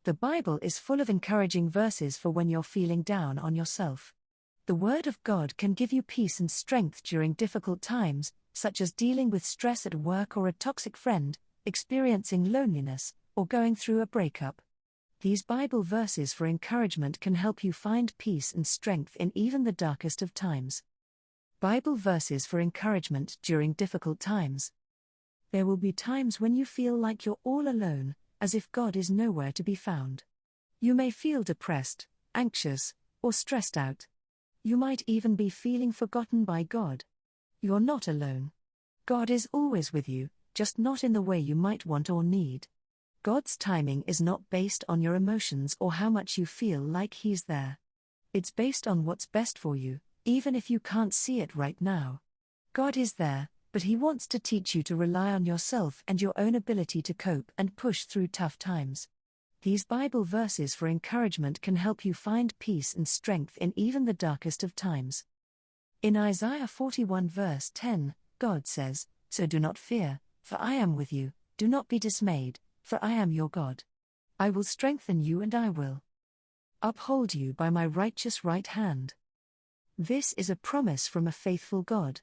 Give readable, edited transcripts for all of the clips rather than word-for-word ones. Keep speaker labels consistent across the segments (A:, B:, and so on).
A: The Bible is full of encouraging verses for when you're feeling down on yourself. The Word of God can give you peace and strength during difficult times, such as dealing with stress at work or a toxic friend, experiencing loneliness, or going through a breakup. These Bible verses for encouragement can help you find peace and strength in even the darkest of times. Bible verses for encouragement during difficult times. There will be times when you feel like you're all alone, as if God is nowhere to be found. You may feel depressed, anxious, or stressed out. You might even be feeling forgotten by God. You're not alone. God is always with you, just not in the way you might want or need. God's timing is not based on your emotions or how much you feel like He's there. It's based on what's best for you, even if you can't see it right now. God is there, but He wants to teach you to rely on yourself and your own ability to cope and push through tough times. These Bible verses for encouragement can help you find peace and strength in even the darkest of times. In Isaiah 41 verse 10, God says, "So do not fear, for I am with you, do not be dismayed, for I am your God. I will strengthen you and I will uphold you by my righteous right hand." This is a promise from a faithful God.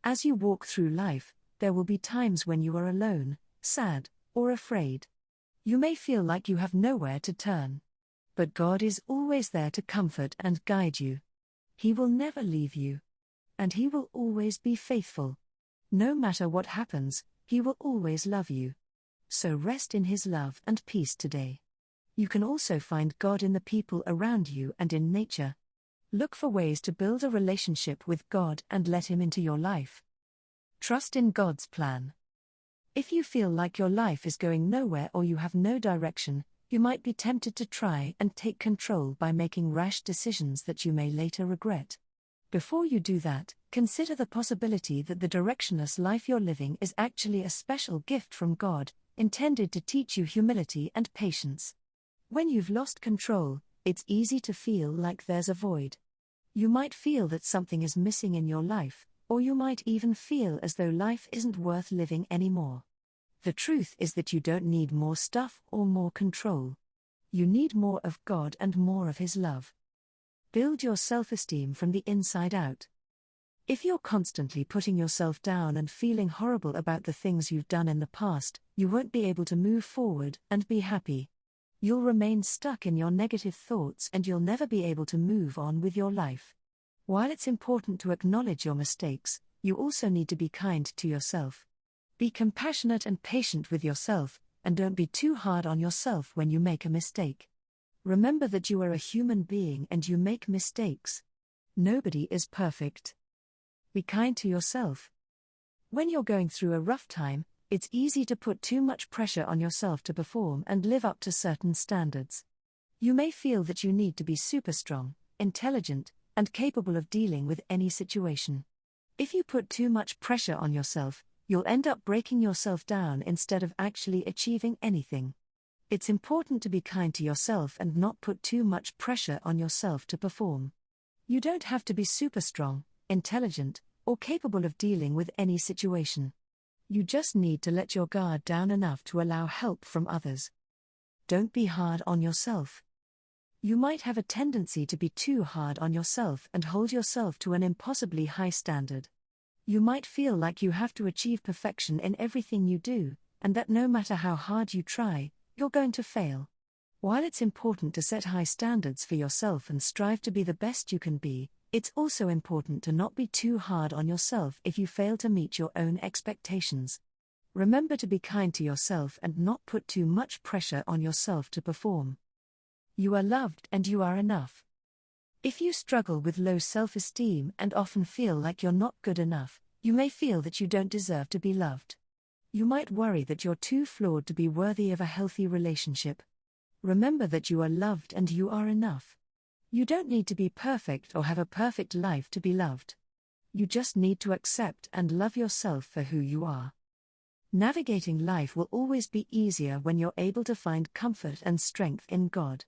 A: As you walk through life, there will be times when you are alone, sad, or afraid. You may feel like you have nowhere to turn. But God is always there to comfort and guide you. He will never leave you. And He will always be faithful. No matter what happens, He will always love you. So rest in His love and peace today. You can also find God in the people around you and in nature. Look for ways to build a relationship with God and let Him into your life. Trust in God's plan. If you feel like your life is going nowhere or you have no direction, you might be tempted to try and take control by making rash decisions that you may later regret. Before you do that, consider the possibility that the directionless life you're living is actually a special gift from God, intended to teach you humility and patience. When you've lost control, it's easy to feel like there's a void. You might feel that something is missing in your life, or you might even feel as though life isn't worth living anymore. The truth is that you don't need more stuff or more control. You need more of God and more of His love. Build your self-esteem from the inside out. If you're constantly putting yourself down and feeling horrible about the things you've done in the past, you won't be able to move forward and be happy. You'll remain stuck in your negative thoughts and you'll never be able to move on with your life. While it's important to acknowledge your mistakes, you also need to be kind to yourself. Be compassionate and patient with yourself, and don't be too hard on yourself when you make a mistake. Remember that you are a human being and you make mistakes. Nobody is perfect. Be kind to yourself. When you're going through a rough time, it's easy to put too much pressure on yourself to perform and live up to certain standards. You may feel that you need to be super strong, intelligent, and capable of dealing with any situation. If you put too much pressure on yourself, you'll end up breaking yourself down instead of actually achieving anything. It's important to be kind to yourself and not put too much pressure on yourself to perform. You don't have to be super strong, intelligent, or capable of dealing with any situation. You just need to let your guard down enough to allow help from others. Don't be hard on yourself. You might have a tendency to be too hard on yourself and hold yourself to an impossibly high standard. You might feel like you have to achieve perfection in everything you do, and that no matter how hard you try, you're going to fail. While it's important to set high standards for yourself and strive to be the best you can be, it's also important to not be too hard on yourself if you fail to meet your own expectations. Remember to be kind to yourself and not put too much pressure on yourself to perform. You are loved and you are enough. If you struggle with low self-esteem and often feel like you're not good enough, you may feel that you don't deserve to be loved. You might worry that you're too flawed to be worthy of a healthy relationship. Remember that you are loved and you are enough. You don't need to be perfect or have a perfect life to be loved. You just need to accept and love yourself for who you are. Navigating life will always be easier when you're able to find comfort and strength in God.